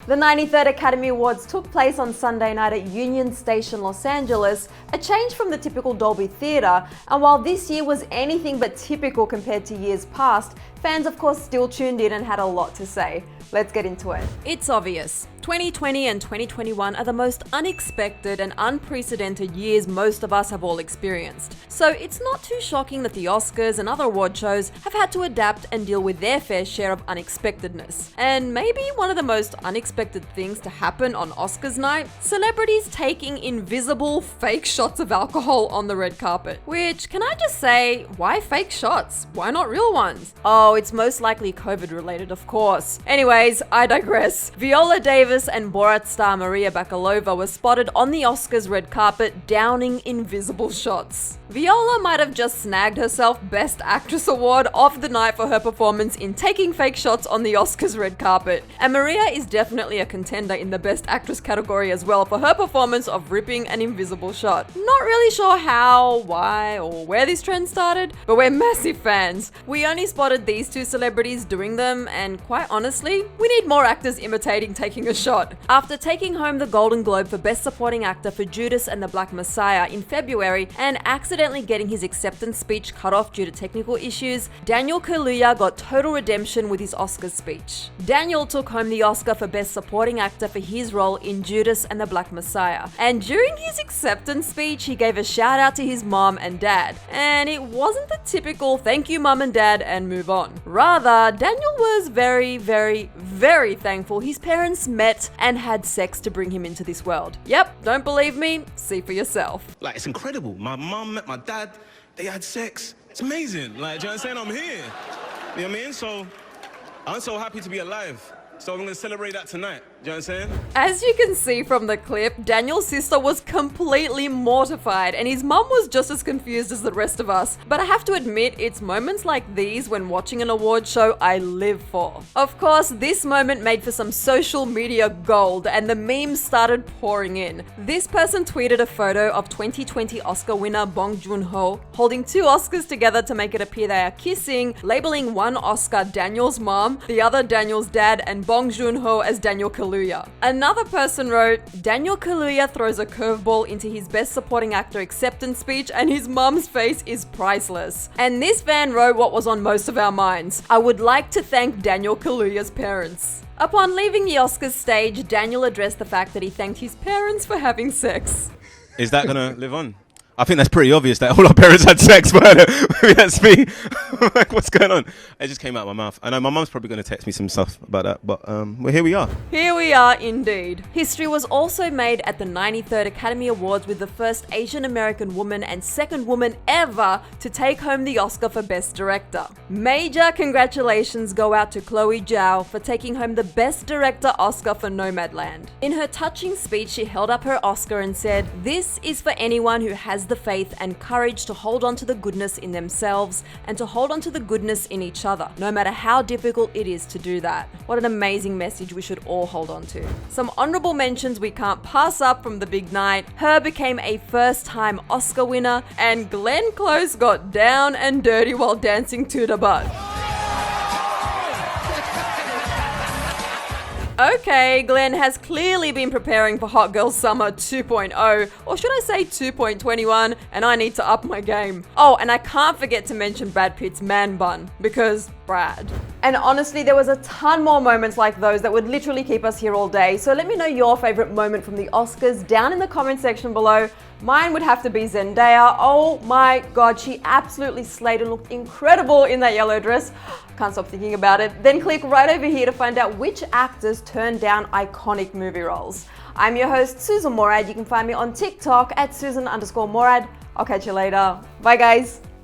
The 93rd Academy Awards took place on Sunday night at Union Station, Los Angeles, a change from the typical Dolby Theatre, and while this year was anything but typical compared to years past, fans of course still tuned in and had a lot to say. Let's get into it. It's obvious. 2020 and 2021 are the most unexpected and unprecedented years most of us have all experienced. So it's not too shocking that the Oscars and other award shows have had to adapt and deal with their fair share of unexpectedness. And maybe one of the most unexpected things to happen on Oscars night, celebrities taking invisible fake shots of alcohol on the red carpet. Which, can I just say, why fake shots? Why not real ones? Oh, it's most likely COVID related, of course. Anyways, I digress. Viola Davis and Borat star Maria Bakalova were spotted on the Oscars red carpet downing invisible shots. Viola might have just snagged herself Best Actress award of the night for her performance in taking fake shots on the Oscars red carpet, and Maria is definitely a contender in the Best Actress category as well for her performance of ripping an invisible shot. Not really sure how, why, or where this trend started, but we're massive fans. We only spotted these two celebrities doing them, and quite honestly, we need more actors imitating taking a shot. After taking home the Golden Globe for Best Supporting Actor for Judas and the Black Messiah in February and accidentally getting his acceptance speech cut off due to technical issues, Daniel Kaluuya got total redemption with his Oscars speech. Daniel took home the Oscar for Best Supporting Actor for his role in Judas and the Black Messiah, and during his acceptance speech he gave a shout out to his mom and dad, and it wasn't the typical thank you mum and dad and move on. Rather, Daniel was very thankful his parents met and had sex to bring him into this world. Yep, don't believe me? See for yourself. Like, it's incredible. My mum met my dad, they had sex. It's amazing. Like, do you know what I'm saying? I'm here. You know what I mean? So, I'm so happy to be alive. So I'm gonna celebrate that tonight. Do you know what I'm saying? As you can see from the clip, Daniel's sister was completely mortified and his mum was just as confused as the rest of us. But I have to admit, it's moments like these when watching an award show I live for. Of course, this moment made for some social media gold and the memes started pouring in. This person tweeted a photo of 2020 Oscar winner Bong Joon-ho holding two Oscars together to make it appear they are kissing, labeling one Oscar Daniel's mom, the other Daniel's dad, and Bong Joon-ho as Daniel Kaluuya. Another person wrote, Daniel Kaluuya throws a curveball into his Best Supporting Actor acceptance speech and his mum's face is priceless. And this fan wrote what was on most of our minds. I would like to thank Daniel Kaluuya's parents. Upon leaving the Oscars stage, Daniel addressed the fact that he thanked his parents for having sex. Is that gonna live on? I think that's pretty obvious that all our parents had sex, but maybe that's me. Like, what's going on? It just came out of my mouth. I know my mum's probably going to text me some stuff about that, but well, here we are. Here we are indeed. History was also made at the 93rd Academy Awards with the first Asian American woman and second woman ever to take home the Oscar for Best Director. Major congratulations go out to Chloe Zhao for taking home the Best Director Oscar for Nomadland. In her touching speech, she held up her Oscar and said, "This is for anyone who has the faith and courage to hold on to the goodness in themselves and to hold on to the goodness in each other, no matter how difficult it is to do that." What an amazing message we should all hold on to. Some honorable mentions we can't pass up from the big night. Her became a first-time Oscar winner, and Glenn Close got down and dirty while dancing to the butt. Okay, Glenn has clearly been preparing for Hot Girl Summer 2.0, or should I say 2.21, and I need to up my game. Oh, and I can't forget to mention Brad Pitt's man bun, because Brad. And honestly, there was a ton more moments like those that would literally keep us here all day, so let me know your favorite moment from the Oscars down in the comment section below. Mine would have to be Zendaya. Oh my god, she absolutely slayed and looked incredible in that yellow dress. Can't stop thinking about it. Then click right over here to find out which actors turned down iconic movie roles. I'm your host, Susan Morad. You can find me on TikTok at Susan_Morad. I'll catch you later. Bye guys.